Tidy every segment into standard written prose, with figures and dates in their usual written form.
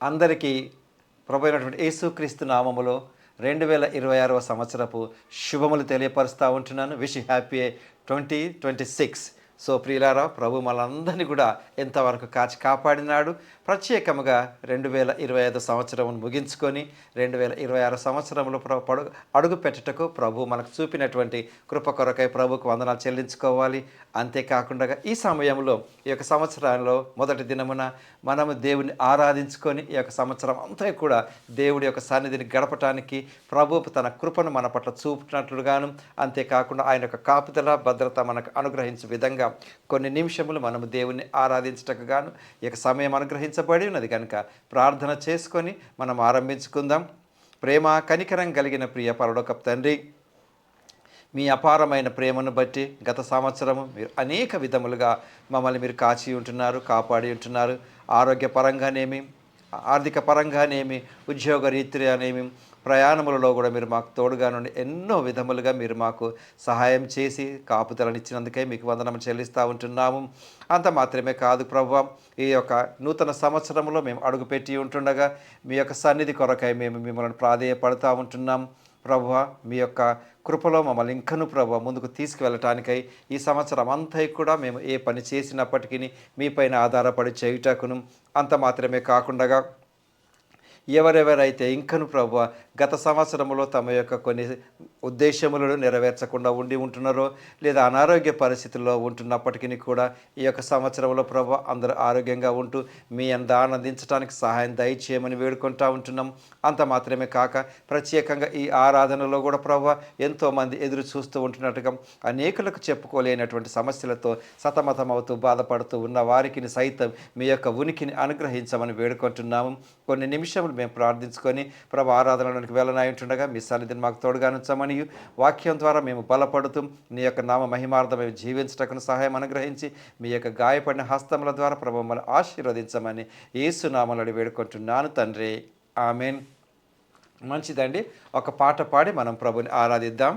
అందరికీ ప్రభు అయినటువంటి యేసుక్రీస్తు నామములో 2026వ సంవత్సరపు శుభములు తెలియపరుస్తూ ఉంటున్నాను. Wish happy 2026. సో ప్రియులారా, ప్రభు మనందరినీ కూడా ఎంతవరకు కాచి కాపాడినాడు. ప్రత్యేకముగా 2025 సంవత్సరమును ముగించుకొని 2026 సంవత్సరంలో అడుగు పెట్టటకు ప్రభు మనకు చూపినటువంటి కృప కొరకై ప్రభుకు వందనాలు చెల్లించుకోవాలి. అంతేకాకుండా ఈ సమయంలో ఈ యొక్క సంవత్సరంలో మొదటి దినమున మనము దేవుని ఆరాధించుకొని ఈ యొక్క సంవత్సరం అంతా కూడా దేవుడి యొక్క సన్నిధిని గడపటానికి ప్రభు తన కృపను మన పట్ల చూపుతున్నట్లుగాను, అంతేకాకుండా ఆయన యొక్క కాపుదల భద్రత మనకు అనుగ్రహించే విధంగా కొన్ని నిమిషములు మనము దేవుణ్ణి ఆరాధించటకు గాను ఈ యొక్క సమయం అనుగ్రహించబడి ఉన్నది కనుక ప్రార్థన చేసుకొని మనం ఆరంభించుకుందాం. ప్రేమ కనికరం కలిగిన ప్రియ పరలోకపు తండ్రి, మీ అపారమైన ప్రేమను బట్టి గత సంవత్సరము మీరు అనేక విధములుగా మమ్మల్ని మీరు కాచి ఉంటున్నారు, కాపాడి ఉంటున్నారు. ఆరోగ్యపరంగానేమి, ఆర్థిక పరంగానేమి, ఉద్యోగ రీత్యానేమి, ప్రయాణములలో కూడా మీరు మాకు తోడుగా నుండి ఎన్నో విధములుగా మీరు మాకు సహాయం చేసి కాపుదలనిచ్చినందుకే మీకు వందనము చెల్లిస్తూ ఉంటున్నాము. అంత మాత్రమే కాదు ప్రభువా, ఈ యొక్క నూతన సంవత్సరంలో మేము అడుగుపెట్టి ఉంటుండగా మీ యొక్క సన్నిధి కొరకై మేము మిమ్మల్ని ప్రాధేయపడుతూ ఉంటున్నాం. ప్రభువా, మీ యొక్క కృపలో మమ్మల్ని ఇంకను ప్రభువా ముందుకు తీసుకువెళ్ళటానికై ఈ సంవత్సరం అంతా కూడా మేము ఏ పని చేసినప్పటికీ మీపైన ఆధారపడి చేయుటకును, అంత మాత్రమే కాకుండా ఎవరెవరైతే ఇంకను ప్రభువా గత సంవత్సరంలో తమ యొక్క కొన్ని ఉద్దేశములను నెరవేర్చకుండా ఉంటున్నారో, లేదా అనారోగ్య పరిస్థితుల్లో ఉంటున్నప్పటికీ కూడా ఈ యొక్క సంవత్సరంలో ప్రభువా అందరూ ఆరోగ్యంగా ఉంటూ మీ అంద ఆనందించడానికి సహాయం దయచేయమని వేడుకుంటూ ఉంటున్నాం. అంత మాత్రమే కాక ప్రత్యేకంగా ఈ ఆరాధనలో కూడా ప్రభువా ఎంతోమంది ఎదురు చూస్తూ ఉంటున్నట్టుగా అనేకులకు చెప్పుకోలేనటువంటి సమస్యలతో సతమతమవుతూ బాధపడుతూ ఉన్న వారికి సైతం మీ యొక్క ఉనికిని అనుగ్రహించమని వేడుకుంటున్నాము. కొన్ని నిమిషములు మేము ప్రార్థించుకొని ప్రభు ఆరాధనలోనికి వెళ్ళనాయి ఉంటుండగా మీ సన్నిధిని మాకు తోడుగా ఉంచమని, వాక్యం ద్వారా మేము బలపడుతూ నీ యొక్క నామ మహిమార్థం మేము జీవించటకు సహాయం అనుగ్రహించి మీ యొక్క గాయపడిన హస్తముల ద్వారా ప్రభు మమ్మల్ని ఆశీర్వదించమని యేసు నామములో వేడుకుంటున్నాను తండ్రి, ఆమేన్. మంచిదండి, ఒక పాట పాడి మనం ప్రభుని ఆరాధిద్దాం.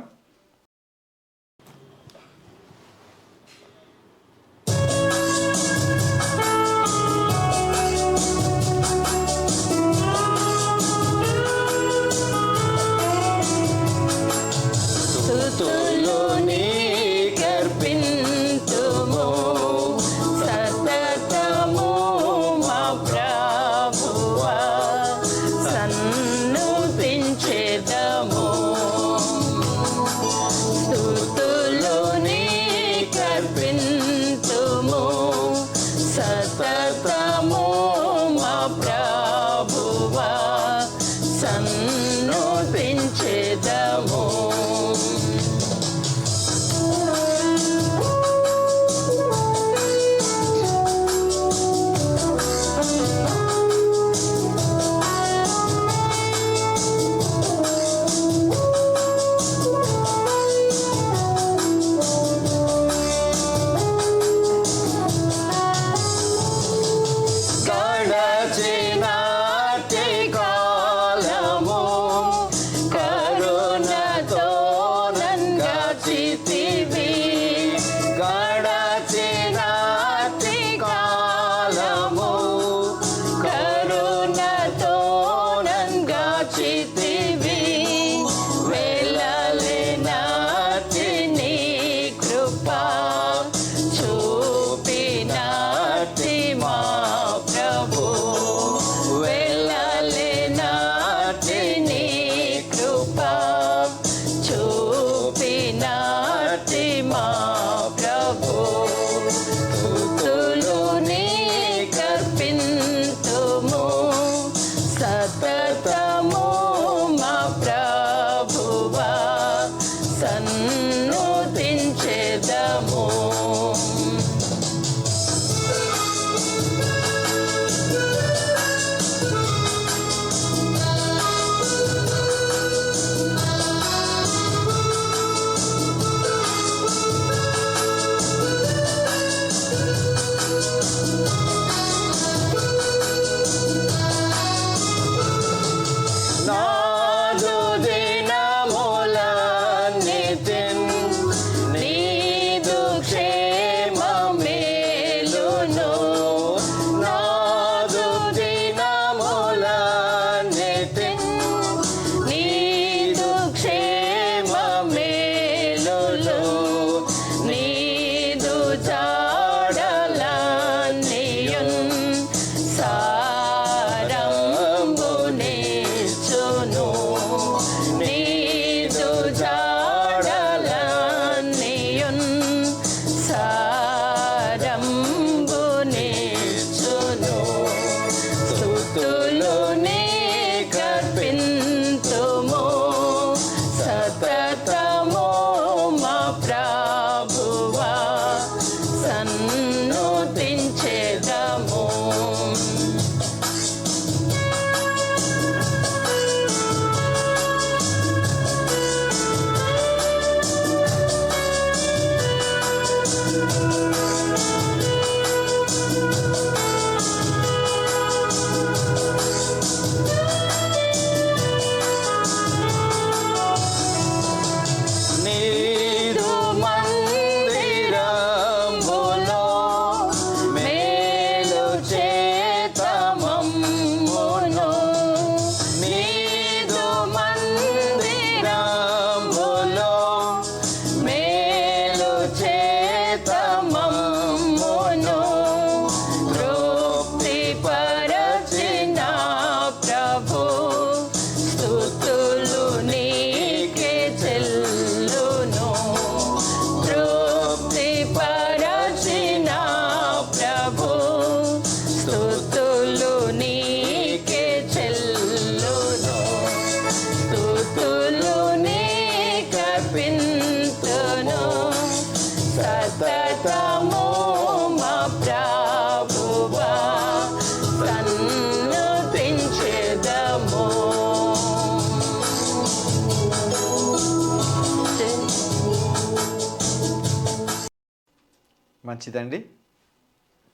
మంచిదండి.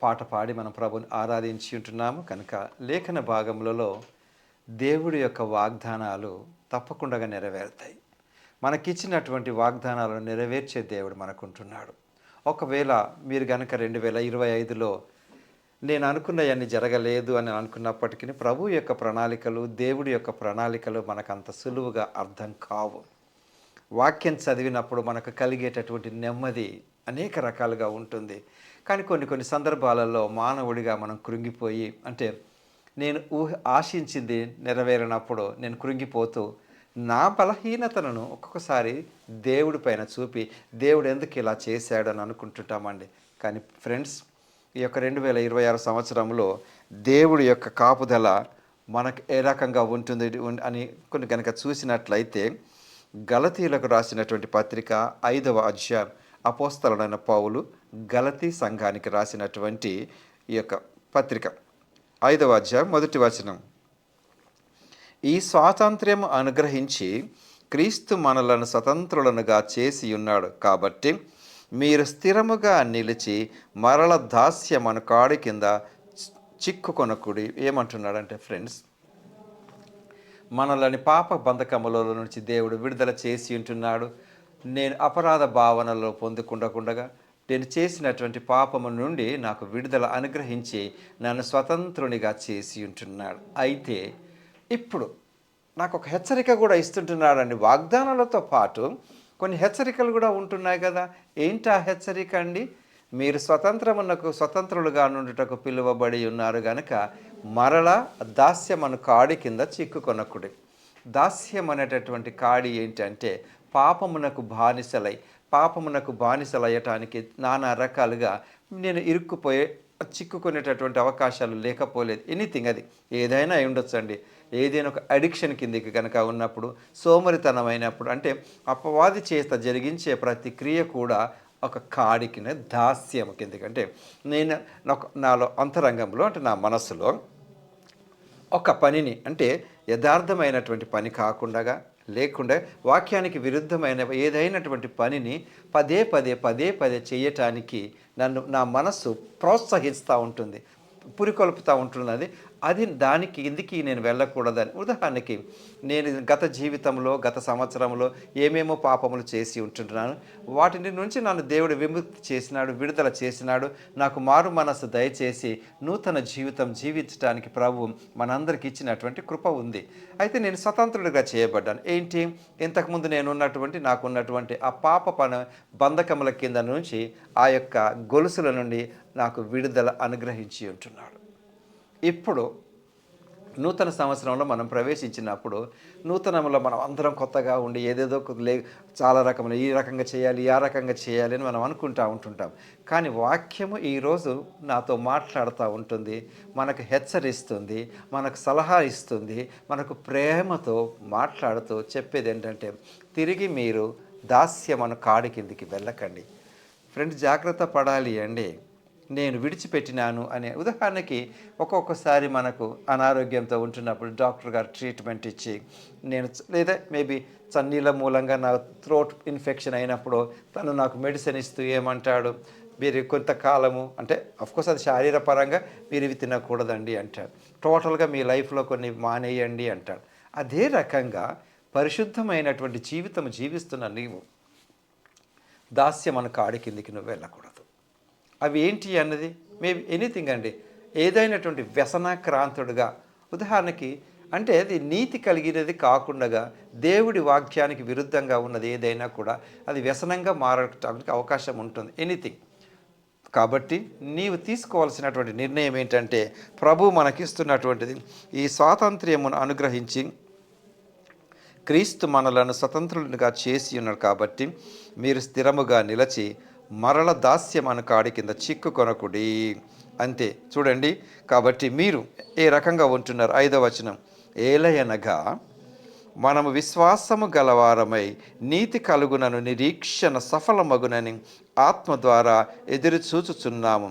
పాట పాడి మనం ప్రభుని ఆరాధించి ఉంటున్నాము కనుక లేఖన భాగములలో దేవుడి యొక్క వాగ్దానాలు తప్పకుండా నెరవేరుతాయి. మనకిచ్చినటువంటి వాగ్దానాలను నెరవేర్చే దేవుడు మనకుంటున్నాడు. ఒకవేళ మీరు కనుక 2025లో నేను అనుకున్నవన్నీ జరగలేదు అని అనుకున్నప్పటికీ ప్రభు యొక్క ప్రణాళికలు, దేవుడి యొక్క ప్రణాళికలు మనకంత సులువుగా అర్థం కావు. వాక్యం చదివినప్పుడు మనకు కలిగేటటువంటి నెమ్మది అనేక రకాలుగా ఉంటుంది. కానీ కొన్ని సందర్భాలలో మానవుడిగా మనం కృంగిపోయి, అంటే నేను ఆశించింది నెరవేరినప్పుడు నేను కృంగిపోతూ నా బలహీనతను ఒక్కొక్కసారి దేవుడి పైన చూపి దేవుడు ఎందుకు ఇలా చేశాడు అని అనుకుంటుంటామండి. కానీ ఫ్రెండ్స్, ఈ యొక్క 2026 సంవత్సరంలో దేవుడి యొక్క కాపుదల మనకు ఏ రకంగా ఉంటుంది అని కొన్ని కనుక చూసినట్లయితే, గలతీలకు రాసినటువంటి పత్రిక 5వ అధ్యాయం అపోస్తలుడైన పౌలు గలతీ సంఘానికి రాసినటువంటి ఈ యొక్క పత్రిక 5వ అధ్యాయం 1వ వచనం. ఈ స్వాతంత్ర్యం అనుగ్రహించి క్రీస్తు మనలను స్వతంత్రులనుగా చేసి ఉన్నాడు కాబట్టి మీరు స్థిరముగా నిలిచి మరల దాస్యమను కాడి కింద చిక్కుకొనకుడి. ఏమంటున్నాడంటే ఫ్రెండ్స్, మనల్ని పాప బంధకముల నుంచి దేవుడు విడుదల చేసి ఉంటున్నాడు. నేను అపరాధ భావనలో పొందుకుండకుండగా నేను చేసినటువంటి పాపము నుండి నాకు విడుదల అనుగ్రహించి నన్ను స్వతంత్రునిగా చేసి ఉంటున్నాడు. అయితే ఇప్పుడు నాకు ఒక హెచ్చరిక కూడా ఇస్తుంటున్నాడండి. వాగ్దానాలతో పాటు కొన్ని హెచ్చరికలు కూడా ఉంటున్నాయి కదా. ఏంటి ఆ హెచ్చరిక అండి? మీరు స్వతంత్రులుగా నుండుటకు పిలువబడి ఉన్నారు గనుక మరలా దాస్యమను కాడి కింద చిక్కుకొనకుడి. దాస్యం అనేటటువంటి కాడి ఏంటంటే పాపమునకు బానిసలయ్యటానికి నానా రకాలుగా నేను చిక్కుకునేటటువంటి అవకాశాలు లేకపోలేదు. ఎనీథింగ్, అది ఏదైనా అయి ఉండొచ్చండి. ఏదైనా ఒక అడిక్షన్ కిందికి కనుక ఉన్నప్పుడు, సోమరితనమైనప్పుడు, అంటే అపవాది చేత జరిగించే ప్రతి క్రియ కూడా ఒక కాడికి దాస్యం కిందికి. అంటే నేను నాలో అంతరంగంలో, అంటే నా మనసులో ఒక పనిని, అంటే యథార్థమైనటువంటి పని కాకుండా లేకుండా వాక్యానికి విరుద్ధమైన ఏదైనటువంటి పనిని పదే పదే చేయటానికి నా మనస్సు ప్రోత్సహిస్తూ ఉంటుంది, పురికొల్పుతూ ఉంటున్నది. దానికి కిందికి నేను వెళ్ళకూడదని. ఉదాహరణకి, నేను గత సంవత్సరంలో ఏమేమో పాపములు చేసి ఉంటున్నాను. వాటి నుంచి నన్ను దేవుడు విముక్తి చేసినాడు, విడుదల చేసినాడు. నాకు మారు మనస్సు దయచేసి నూతన జీవితం జీవించడానికి ప్రభు మనందరికి ఇచ్చినటువంటి కృప ఉంది. అయితే నేను స్వతంత్రుడిగా చేయబడ్డాను. ఏంటి? ఇంతకుముందు నాకున్నటువంటి ఆ పాప బంధకముల కింద నుంచి, ఆ యొక్క గొలుసుల నుండి నాకు విడుదల అనుగ్రహించి ఉంటున్నాడు. ఇప్పుడు నూతన సంవత్సరంలో మనం ప్రవేశించినప్పుడు, నూతనంలో మనం అందరం కొత్తగా ఉండి ఏదేదో చాలా రకమైన ఈ రకంగా చేయాలి, ఆ రకంగా చేయాలి అని మనం అనుకుంటూ ఉంటుంటాం. కానీ వాక్యము ఈరోజు నాతో మాట్లాడుతూ ఉంటుంది, మనకు హెచ్చరిస్తుంది, మనకు సలహా ఇస్తుంది, మనకు ప్రేమతో మాట్లాడుతూ చెప్పేది ఏంటంటే, తిరిగి మీరు దాస్యమను కాడి కిందికి వెళ్ళకండి. ఫ్రెండ్స్, జాగ్రత్త పడాలి అండి. నేను విడిచిపెట్టినాను అనే. ఉదాహరణకి, ఒక్కొక్కసారి మనకు అనారోగ్యంతో ఉంటున్నప్పుడు డాక్టర్ గారు ట్రీట్మెంట్ ఇచ్చి, లేదా మేబీ చన్నీళ్ళ మూలంగా నా థ్రోట్ ఇన్ఫెక్షన్ అయినప్పుడు తను నాకు మెడిసిన్ ఇస్తూ ఏమంటాడు, మీరు కొంతకాలము, అంటే అఫ్కోర్స్ అది శారీరపరంగా మీరు ఇవి తినకూడదండి అంటాడు. టోటల్గా మీ లైఫ్లో కొన్ని మానేయండి అంటాడు. అదే రకంగా పరిశుద్ధమైనటువంటి జీవితం జీవిస్తున్న నీవు దాస్యమను కాడి కిందికి నువ్వు వెళ్ళకూడదు. అవి ఏంటి అన్నది మేబీ ఎనీథింగ్ అండి. ఏదైనటువంటి వ్యసనాక్రాంతుడుగా, ఉదాహరణకి, అంటే అది నీతి కలిగినది కాకుండా దేవుడి వాక్యానికి విరుద్ధంగా ఉన్నది ఏదైనా కూడా అది వ్యసనంగా మారడానికి అవకాశం ఉంటుంది. ఎనీథింగ్. కాబట్టి నీవు తీసుకోవాల్సినటువంటి నిర్ణయం ఏంటంటే, ప్రభు మనకిస్తున్నటువంటిది ఈ స్వాతంత్ర్యమును అనుగ్రహించి క్రీస్తు మనలను స్వతంత్రులుగా చేసి ఉన్నాడు కాబట్టి మీరు స్థిరముగా నిలిచి మరల దాస్యమను కాడి కింద చిక్కుకొనకుడి. అంతే. చూడండి, కాబట్టి మీరు ఏ రకంగా ఉంటున్నారు? 5వ వచనం. ఏలయనగా మనము విశ్వాసము గలవారమై నీతి కలుగునను నిరీక్షణ సఫలమగునని ఆత్మ ద్వారా ఎదురు చూచుచున్నాము.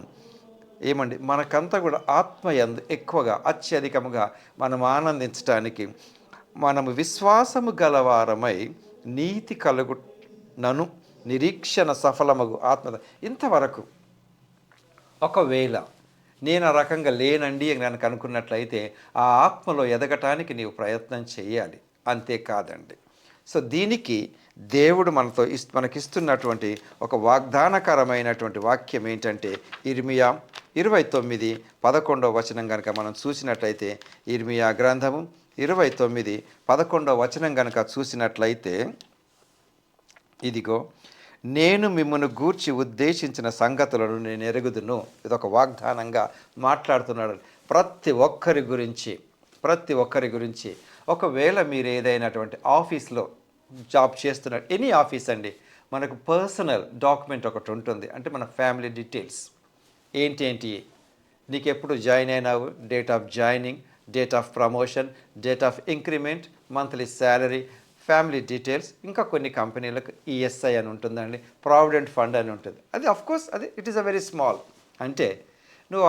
ఏమండి, మనకంతా కూడా ఆత్మయందు ఎక్కువగా అత్యధికముగా మనం ఆనందించటానికి మనము విశ్వాసము గలవారమై నీతి కలుగునను నిరీక్షణ సఫలమగు ఆత్మ. ఇంతవరకు ఒకవేళ నేను ఆ రకంగా లేనండి అని కనుక అనుకున్నట్లయితే ఆ ఆత్మలో ఎదగటానికి నీవు ప్రయత్నం చేయాలి, అంతేకాదండి. సో దీనికి దేవుడు మనకిస్తున్నటువంటి ఒక వాగ్దానకరమైనటువంటి వాక్యం ఏంటంటే ఇర్మియా 29:11 కనుక మనం చూసినట్లయితే, ఇర్మియా గ్రంథము 29:11 కనుక చూసినట్లయితే, ఇదిగో నేను మిమ్మల్ని గూర్చి ఉద్దేశించిన సంగతులను నేను ఎరుగుదును. ఇదొక వాగ్దానంగా మాట్లాడుతున్నాడు ప్రతి ఒక్కరి గురించి. ఒకవేళ మీరు ఏదైనటువంటి ఆఫీస్లో జాబ్ చేస్తున్నారు, ఎనీ ఆఫీస్ అండి, మనకు పర్సనల్ డాక్యుమెంట్ ఒకటి ఉంటుంది, అంటే మన ఫ్యామిలీ డీటెయిల్స్ ఏంటి, నీకు ఎప్పుడు జాయిన్ అయినావు, date of joining, date of promotion, date of increment, monthly salary, family details, ఇంకా కొన్ని కంపెనీలకు ఈఎస్ఐ అని ఉంటుందండి, ప్రావిడెంట్ ఫండ్ అని ఉంటుంది. అది అఫ్కోర్స్ అది it is a very small. అంటే నువ్వు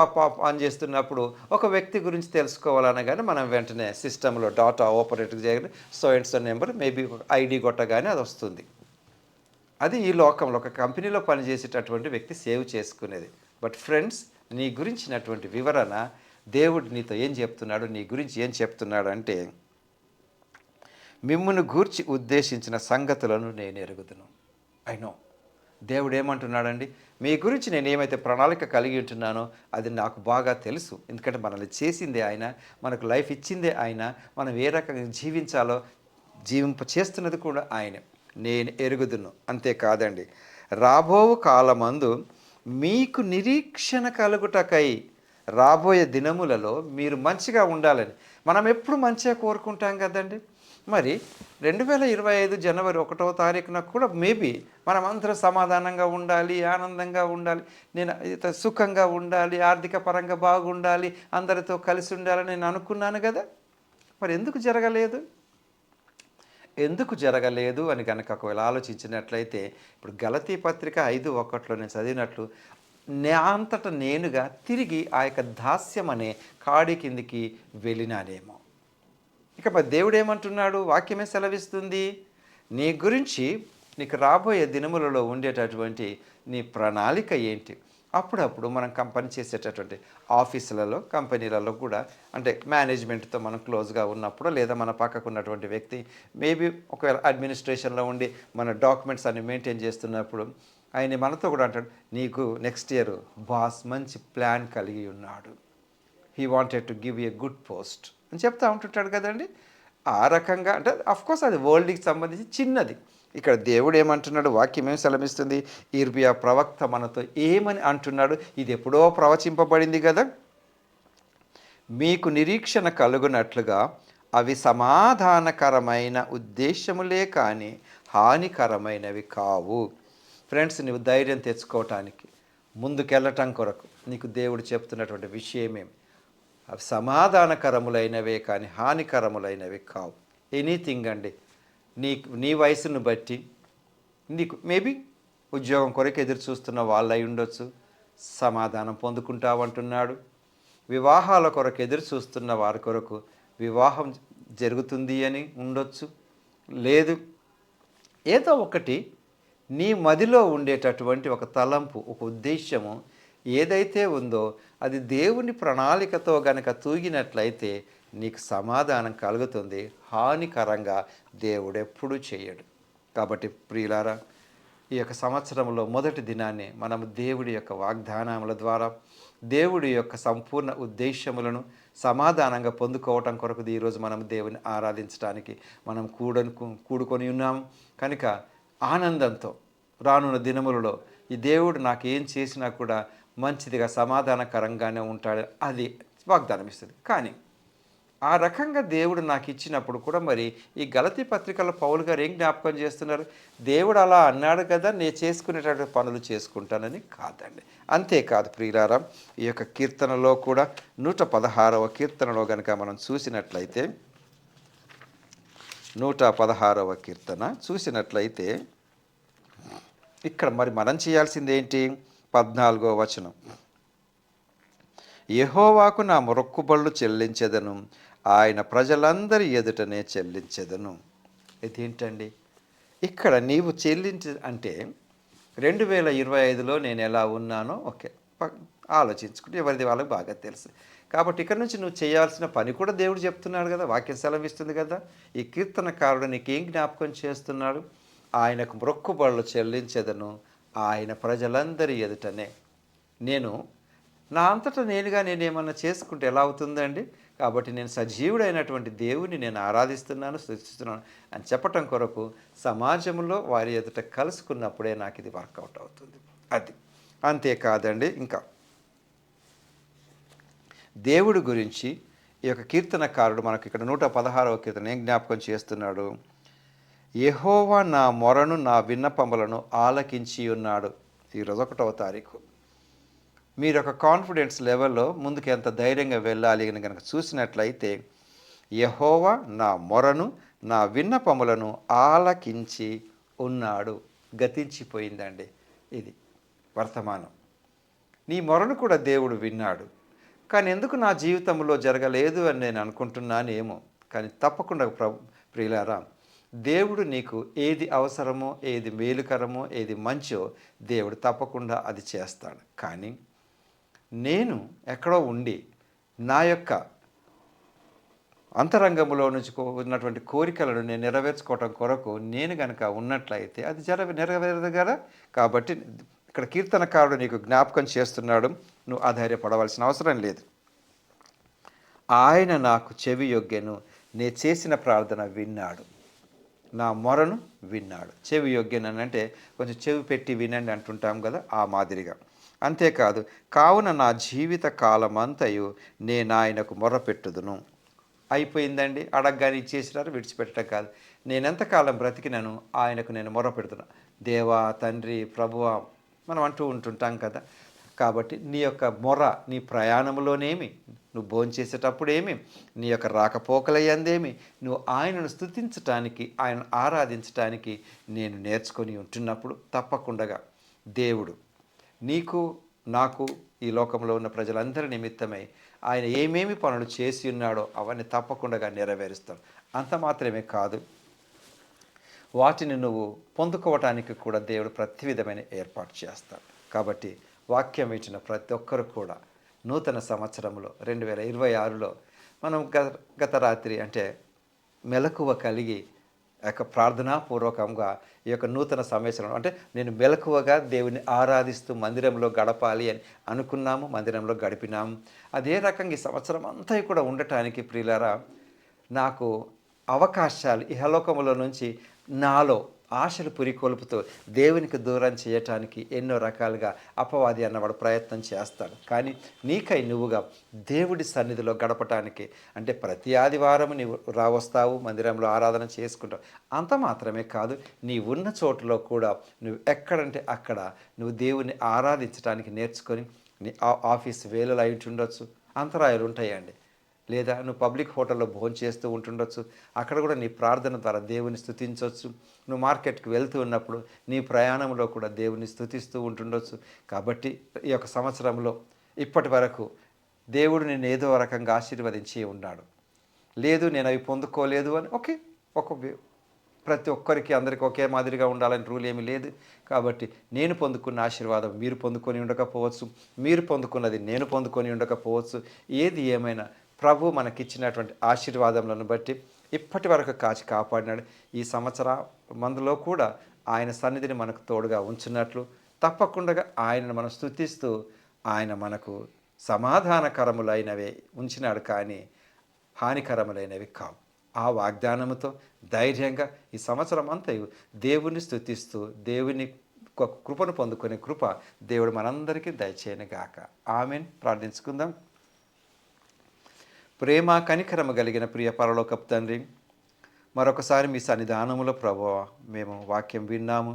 ఆన్ చేస్తున్నప్పుడు ఒక వ్యక్తి గురించి తెలుసుకోవాలనగానే మనం వెంటనే సిస్టంలో డాటా ఆపరేట్ చేయగానే so and so number maybe ID కొట్టగానే అది వస్తుంది. అది ఈ లోకంలో ఒక కంపెనీలో పనిచేసేటటువంటి వ్యక్తి సేవ్ చేసుకునేది. బట్ ఫ్రెండ్స్, నీ గురించినటువంటి వివరణ దేవుడు నీతో ఏం చెప్తున్నాడు, నీ గురించి ఏం చెప్తున్నాడు అంటే, మిమ్మును గూర్చి ఉద్దేశించిన సంగతులను నేను ఎరుగుదును. ఐ నో దేవుడు ఏమంటున్నాడండి, మీ గురించి నేను ఏమైతే ప్రణాళిక కలిగి ఉంటున్నానో అది నాకు బాగా తెలుసు. ఎందుకంటే మనల్ని చేసిందే ఆయన, మనకు లైఫ్ ఇచ్చిందే ఆయన, మనం ఏ రకంగా జీవించాలో జీవింప చేస్తున్నది కూడా ఆయనే. నేను ఎరుగుదును. అంతేకాదండి, రాబో కాలమందు మీకు నిరీక్షణ కలుగుటకై, రాబోయే దినములలో మీరు మంచిగా ఉండాలని. మనం ఎప్పుడు మంచిగా కోరుకుంటాం కదండి. మరి 2025 జనవరి 1వ తారీఖున కూడా మేబీ మనం అందరం సమాధానంగా ఉండాలి, ఆనందంగా ఉండాలి, నేను సుఖంగా ఉండాలి, ఆర్థిక పరంగా బాగుండాలి, అందరితో కలిసి ఉండాలని నేను అనుకున్నాను కదా. మరి ఎందుకు జరగలేదు అని కనుక ఒకవేళ ఆలోచించినట్లయితే, ఇప్పుడు గలతీ పత్రిక 5:1 నేను చదివినట్లు, నా అంతట నేనుగా తిరిగి ఆ యొక్క దాస్యం అనే కాడి కిందికి వెళ్ళినానేమో. ఇక మరి దేవుడు ఏమంటున్నాడు, వాక్యమే సెలవిస్తుంది, నీ గురించి నీకు రాబోయే దినములలో ఉండేటటువంటి నీ ప్రణాళిక ఏంటి. అప్పుడప్పుడు మనం పని చేసేటటువంటి ఆఫీసులలో, కంపెనీలలో కూడా, అంటే మేనేజ్మెంట్తో మనం క్లోజ్గా ఉన్నప్పుడు, లేదా మన పక్కకు ఉన్నటువంటి వ్యక్తి మేబీ ఒకవేళ అడ్మినిస్ట్రేషన్లో ఉండి మన డాక్యుమెంట్స్ అన్ని మెయింటైన్ చేస్తున్నప్పుడు ఆయన మనతో కూడా అంటాడు, నీకు నెక్స్ట్ ఇయర్ బాస్ మంచి ప్లాన్ కలిగి ఉన్నాడు, he wanted to give a good post అని చెప్తా ఉంటుంటాడు కదండి. ఆ రకంగా అంటే అఫ్కోర్స్ అది వరల్డ్కి సంబంధించి చిన్నది. ఇక్కడ దేవుడు ఏమంటున్నాడు, వాక్యం ఏం సెలవిస్తుంది, ఇర్మియా ప్రవక్త మనతో ఏమని అంటున్నాడు, ఇది ఎప్పుడో ప్రవచింపబడింది కదా. మీకు నిరీక్షణ కలుగునట్లుగా అవి సమాధానకరమైన ఉద్దేశములే కానీ హానికరమైనవి కావు. ఫ్రెండ్స్, నువ్వు ధైర్యం తెచ్చుకోవటానికి, ముందుకెళ్ళటం కొరకు నీకు దేవుడు చెప్తున్నటువంటి విషయమేమి, అవి సమాధానకరములైనవే కానీ హానికరములైనవి కావు. ఎనీథింగ్ అండి, నీ వయసును బట్టి నీకు మేబీ ఉద్యోగం కొరకు ఎదురు చూస్తున్న వాళ్ళు అయి ఉండొచ్చు, సమాధానం పొందుకుంటావంటున్నాడు. వివాహాల కొరకు ఎదురు చూస్తున్న వారి కొరకు వివాహం జరుగుతుంది అని ఉండొచ్చు. లేదు, ఏదో ఒకటి నీ మదిలో ఉండేటటువంటి ఒక తలంపు, ఒక ఉద్దేశము ఏదైతే ఉందో అది దేవుని ప్రణాళికతో గనక తూగినట్లయితే నీకు సమాధానం కలుగుతుంది. హానికరంగా దేవుడు ఎప్పుడూ చేయడు. కాబట్టి ప్రియులారా, ఈ యొక్క సంవత్సరంలో మొదటి దినాన్ని మనము దేవుడి యొక్క వాగ్దానముల ద్వారా దేవుడి యొక్క సంపూర్ణ ఉద్దేశములను సమాధానంగా పొందుకోవటం కొరకు ఈరోజు మనం దేవుని ఆరాధించడానికి మనం కూడుకొని ఉన్నాము కనుక ఆనందంతో రానున్న దినములలో ఈ దేవుడు నాకు ఏం చేసినా కూడా మంచిదిగా సమాధానకరంగానే ఉంటాడు, అది వాగ్దానం ఇస్తుంది. కానీ ఆ రకంగా దేవుడు నాకు ఇచ్చినప్పుడు కూడా మరి ఈ గలతీ పత్రికలో పౌలు గారు ఏం జ్ఞాపకం చేస్తున్నారు, దేవుడు అలా అన్నాడు కదా నేను చేసుకునేటటువంటి పనులు చేసుకుంటానని కాదండి. అంతేకాదు ప్రియులారా, ఈ యొక్క కీర్తనలో కూడా 116వ కీర్తనలో కనుక మనం చూసినట్లయితే, 116వ కీర్తన చూసినట్లయితే ఇక్కడ మరి మనం చేయాల్సింది ఏంటి, 14వ వచనం, యెహోవాకు నా మొక్కుబళ్ళు చెల్లించెదను, ఆయన ప్రజలందరి ఎదుటనే చెల్లించెదను. ఇదేంటండి, ఇక్కడ నీవు అంటే 2025లో నేను ఎలా ఉన్నానో ఓకే ఆలోచించుకుంటే ఎవరిది వాళ్ళకి బాగా తెలుసు. కాబట్టి ఇక్కడ నుంచి నువ్వు చేయాల్సిన పని కూడా దేవుడు చెప్తున్నాడు కదా, వాక్యం సెలవిస్తుంది కదా. ఈ కీర్తనకారుడు నీకేం జ్ఞాపకం చేస్తున్నాడు? ఆయనకు మ్రొక్కుబడులు చెల్లించెదను, ఆయన ప్రజలందరి ఎదుటనే. నేను నా అంతటా నేనుగా నేనేమన్నా చేసుకుంటే ఎలా అవుతుందండి? కాబట్టి నేను సజీవుడైనటువంటి దేవుని నేను ఆరాధిస్తున్నాను, స్తుతిస్తున్నాను అని చెప్పటం కొరకు సమాజంలో వారి ఎదుట కలుసుకున్నప్పుడే నాకు ఇది వర్కౌట్ అవుతుంది. అది అంతేకాదండి, ఇంకా దేవుడి గురించి ఈ యొక్క కీర్తనకారుడు మనకి ఇక్కడ 116వ కీర్తన ఏం జ్ఞాపకం చేస్తున్నాడు? యెహోవా నా మొరను నా విన్నపములను ఆలకించి ఉన్నాడు. ఈరోజు 1వ తారీఖు. మీరు ఒక కాన్ఫిడెన్స్ లెవెల్లో ముందుకు ఎంత ధైర్యంగా వెళ్ళాలి అని కనుక చూసినట్లయితే, యెహోవా నా మొరను నా విన్నపములను ఆలకించి ఉన్నాడు. గతించిపోయిందండి, ఇది వర్తమానం. నీ మొరను కూడా దేవుడు విన్నాడు. కానీ ఎందుకు నా జీవితంలో జరగలేదు అని నేను అనుకుంటున్నానేమో. కానీ తప్పకుండా ప్రియులారా, దేవుడు నీకు ఏది అవసరమో, ఏది మేలుకరమో, ఏది మంచో దేవుడు తప్పకుండా అది చేస్తాడు. కానీ నేను ఎక్కడో ఉండి నా యొక్క అంతరంగంలో నుంచి ఉన్నటువంటి కోరికలను నేను నెరవేర్చుకోవటం కొరకు నేను గనక ఉన్నట్లయితే అది నెరవేరదు కదా. కాబట్టి ఇక్కడ కీర్తనకారుడు నీకు జ్ఞాపకం చేస్తున్నాడు, నువ్వు ఆధైర్యపడవలసిన అవసరం లేదు. ఆయన నాకు చెవి యొగ్గెను, నే చేసిన ప్రార్థన విన్నాడు, నా మొరను విన్నాడు. చెవి యొగ్గెను అంటే కొంచెం చెవి పెట్టి వినండి అంటుంటాం కదా, ఆ మాదిరిగా. అంతేకాదు, కావున నా జీవిత కాలమంతయు నేను ఆయనకు మొర్రపెట్టుదును. అయిపోయిందండి, అడగగానే ఇచ్చేసినారు, విడిచిపెట్టడం కాదు. నేనెంతకాలం బ్రతికినను ఆయనకు నేను మొర్రపెడుతున్నా. దేవా, తండ్రి, ప్రభువా మనం అంటూ ఉంటుంటాం కదా. కాబట్టి నీ యొక్క మొర నీ ప్రయాణంలోనేమి, నువ్వు భోంచేసేటప్పుడేమి, నీ యొక్క రాకపోకలయ్యందేమి, నువ్వు ఆయనను స్తుతించటానికి, ఆయన ఆరాధించటానికి నేను నేర్చుకొని ఉంటున్నప్పుడు తప్పకుండా దేవుడు నీకు, నాకు, ఈ లోకంలో ఉన్న ప్రజలందరి నిమిత్తమై ఆయన ఏమేమి పనులు చేసి ఉన్నాడో అవన్నీ తప్పకుండా నెరవేరుస్తాడు. అంత మాత్రమే కాదు, వాటిని నువ్వు పొందుకోవటానికి కూడా దేవుడు ప్రతి విధమైన ఏర్పాటు చేస్తాడు. కాబట్టి వాక్యం ఇచ్చిన ప్రతి ఒక్కరు కూడా నూతన సంవత్సరంలో 2026లో మనం గత రాత్రి అంటే మెలకువ కలిగి యొక్క ప్రార్థనాపూర్వకంగా ఈ యొక్క నూతన సంవత్సరం అంటే నేను మెలకువగా దేవుని ఆరాధిస్తూ మందిరంలో గడపాలి అని అనుకున్నాము, మందిరంలో గడిపినాము. అదే రకంగా ఈ సంవత్సరం అంతా కూడా ఉండటానికి ప్రియులారా, నాకు అవకాశాలు ఇహలోకములో నుంచి నాలో ఆశలు పురికొల్పుతూ దేవునికి దూరం చేయటానికి ఎన్నో రకాలుగా అపవాది అన్నవాడు ప్రయత్నం చేస్తాడు. కానీ నీకై నువ్వుగా దేవుడి సన్నిధిలో గడపటానికి అంటే ప్రతి ఆదివారం నీవు రావస్తావు, మందిరంలో ఆరాధన చేసుకుంటావు. అంత మాత్రమే కాదు, నీ ఉన్న చోటులో కూడా నువ్వు ఎక్కడంటే అక్కడ నువ్వు దేవుని ఆరాధించడానికి నేర్చుకొని, నీ ఆఫీస్ వేళలు అయి ఉండొచ్చు, అంతరాయాలు ఉంటాయండి. లేదా నువ్వు పబ్లిక్ హోటల్లో భోజనం చేస్తూ ఉంటుండొచ్చు, అక్కడ కూడా నీ ప్రార్థన ద్వారా దేవుని స్తుతించవచ్చు. నువ్వు మార్కెట్కి వెళ్తూ ఉన్నప్పుడు నీ ప్రయాణంలో కూడా దేవుని స్తుతిస్తూ ఉంటుండొచ్చు. కాబట్టి ఈ యొక్క సంవత్సరంలో ఇప్పటి వరకు దేవుడు నేను ఏదో రకంగా ఆశీర్వదించి ఉన్నాడు. లేదు నేను అవి పొందుకోలేదు అని ప్రతి ఒక్కరికి అందరికీ ఒకే మాదిరిగా ఉండాలని రూల్ ఏమీ లేదు. కాబట్టి నేను పొందుకున్న ఆశీర్వాదం మీరు పొందుకొని ఉండకపోవచ్చు, మీరు పొందుకున్నది నేను పొందుకొని ఉండకపోవచ్చు. ఏది ఏమైనా ప్రభు మనకిచ్చినటువంటి ఆశీర్వాదములను బట్టి ఇప్పటి వరకు కాచి కాపాడినాడు. ఈ సంవత్సర మందులో కూడా ఆయన సన్నిధిని మనకు తోడుగా ఉంచున్నట్లు తప్పకుండా ఆయనను మనం స్తుతిస్తూ ఆయన మనకు సమాధానకరములైనవే ఉంచినాడు, కానీ హానికరములైనవి కావు. ఆ వాగ్దానముతో ధైర్యంగా ఈ సంవత్సరం అంతయు దేవుని స్తుతిస్తూ దేవుని కృపను పొందుకునే కృప దేవుడు మనందరికీ దయచేయనుగాక. ఆమెన్. ప్రార్థించుకుందాం. ప్రేమ కనికరము కలిగిన ప్రియ పరలోకపు తండ్రి, మరొకసారి మీ సన్నిధానములో ప్రభువా మేము వాక్యం విన్నాము,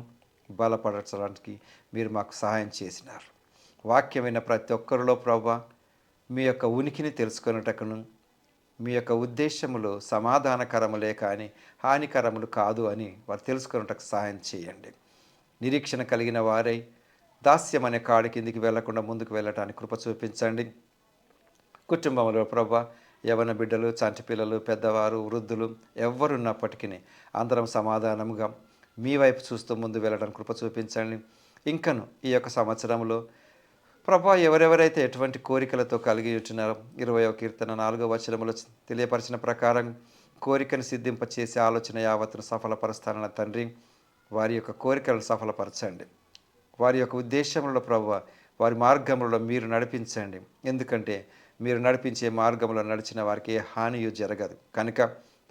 బలపరచడానికి మీరు మాకు సహాయం చేసినారు. వాక్యం విన్న ప్రతి ఒక్కరిలో ప్రభువా మీ యొక్క ఉనికిని తెలుసుకొనుటకును, మీ యొక్క ఉద్దేశములు సమాధానకరములే కానీ హానికరములు కాదు అని వారు తెలుసుకొనుటకు సహాయం చేయండి. నిరీక్షణ కలిగిన వారై దాస్యం అనే కాడి కిందికి వెళ్లకుండా ముందుకు వెళ్ళటానికి కృప చూపించండి. కుటుంబంలో ప్రభువా యవన బిడ్డలు, చంటి పిల్లలు, పెద్దవారు, వృద్ధులు ఎవరున్నప్పటికీ అందరం సమాధానముగా మీ వైపు చూస్తూ ముందు వెళ్ళడానికి కృప చూపించండి. ఇంకను ఈ యొక్క సంవత్సరంలో ప్రభా ఎవరెవరైతే ఎటువంటి కోరికలతో కలిగి ఉంటున్నారో 20వ కీర్తన 4వ వచనములో తెలియపరిచిన ప్రకారం కోరికను సిద్ధింపచేసే ఆలోచన యావత్తును సఫలపరుస్తానన్న తండ్రి, వారి యొక్క కోరికలను సఫలపరచండి. వారి యొక్క ఉద్దేశములలో ప్రభువా, వారి మార్గములలో మీరు నడిపించండి. ఎందుకంటే మీరు నడిపించే మార్గంలో నడిచిన వారికి ఏ హానియు జరగదు. కనుక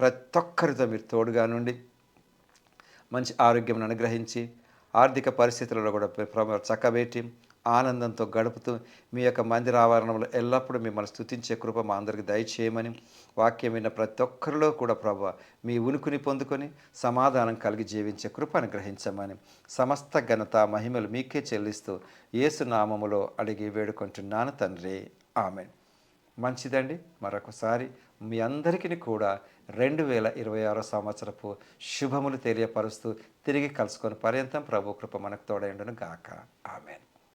ప్రతి ఒక్కరితో మీరు తోడుగా నుండి మంచి ఆరోగ్యం అనుగ్రహించి, ఆర్థిక పరిస్థితులలో కూడా చక్కబెట్టి, ఆనందంతో గడుపుతూ మీ యొక్క మందిర ఆవరణంలో ఎల్లప్పుడూ మిమ్మల్ని స్తుతించే కృప మా అందరికి దయచేయమని, వాక్యం విన్న ప్రతి ఒక్కరిలో కూడా ప్రభువా మీ ఉనికిని పొందుకొని సమాధానం కలిగి జీవించే కృప అనుగ్రహించమని, సమస్త ఘనత మహిమలు మీకే చెల్లిస్తూ యేసు నామములో అడిగి వేడుకుంటున్నాను తండ్రి. ఆమేన్. మంచిదండి. మరొకసారి మీ అందరికీ కూడా 2026 సంవత్సరపు శుభములు తెలియపరుస్తూ తిరిగి కలుసుకొని పర్యంతం ప్రభు కృప మనకు తోడైండును గాక. ఆమేన్.